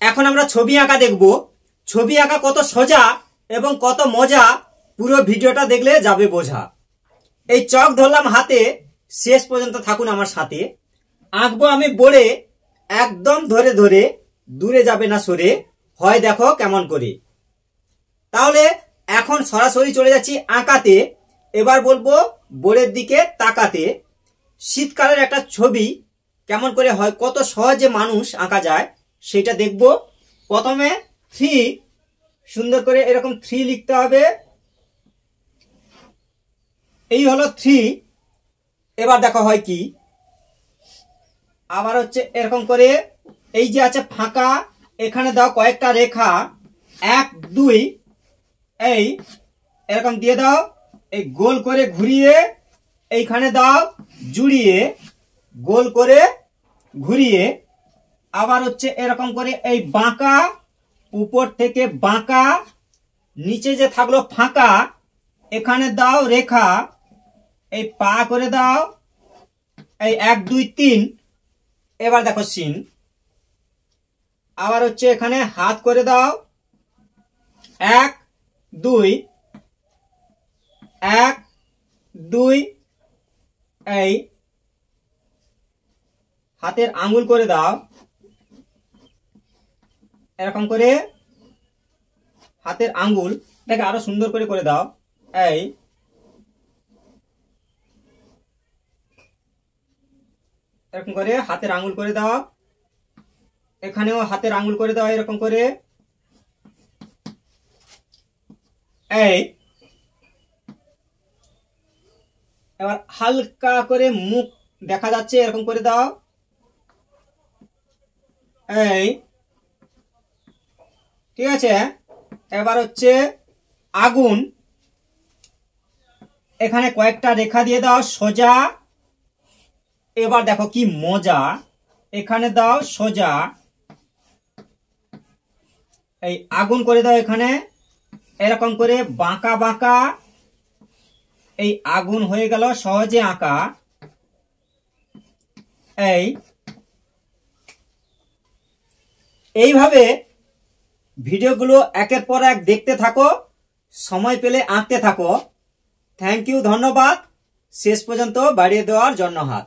এখন আমরা ছবি আঁকা দেখব। ছবি আঁকা কত সোজা এবং কত মজা পুরো ভিডিওটা দেখলে যাবে বোঝা। এই চক ধরলাম হাতে, শেষ পর্যন্ত থাকুন আমার সাথে। আঁকবো আমি বোর্ডে, একদম ধরে ধরে, দূরে যাবে না সরে, হয় দেখো কেমন করে। তাহলে এখন সরাসরি চলে যাচ্ছি আঁকাতে। এবার বলবো বোর্ডের দিকে তাকাতে। শীতকালের একটা ছবি কেমন করে হয়, কত সহজে মানুষ আঁকা যায় সেটা দেখব। প্রথমে 3, সুন্দর করে এরকম 3 লিখতে হবে। এই হলো 3। এবার দেখো হয় কি, আবার হচ্ছে এরকম করে, এই যে আছে ফাঁকা, এখানে দাও কয়েকটা রেখা, 1 2, এই এরকম দিয়ে দাও। এই গোল করে ঘুরিয়ে এইখানে দাও জুড়িয়ে, গোল করে ঘুরিয়ে। আবার হচ্ছে এরকম করে এই বাঁকা, উপর থেকে বাঁকা, নিচে যে থাকলো ফাঁকা, এখানে দাও রেখা, এই পা করে দাও, এই 1 2 3। এবার দেখো সিন। আবার হচ্ছে এখানে হাত করে দাও, 1 2, 1 2, এই হাতের আঙ্গুল করে দাও, এরকম করে হাতের আঙ্গুল দেখে আরো সুন্দর করে করে দাও। এই এরকম করে হাতের আঙ্গুল করে দাও, এখানেও হাতের আঙ্গুল করে দাও এরকম করে। এই এবার হালকা করে মুখ দেখা যাচ্ছে এরকম করে দাও। এই ঠিক আছে। এবার হচ্ছে আগুন, এখানে কয়েকটা রেখা দিয়ে দাও সোজা। এবার দেখো কি মজা, এখানে দাও সোজা, এই আগুন করে দাও এখানে এরকম করে বাঁকা বাঁকা, এই আগুন হয়ে গেল সহজে আঁকা। এইভাবে ভিডিওগুলো একের পর এক দেখতে থাকো, সময় পেলে আঁকতে থাকো। থ্যাংক ইউ, ধন্যবাদ শেষ পর্যন্ত বাড়িয়ে দেওয়ার জন্য হাত।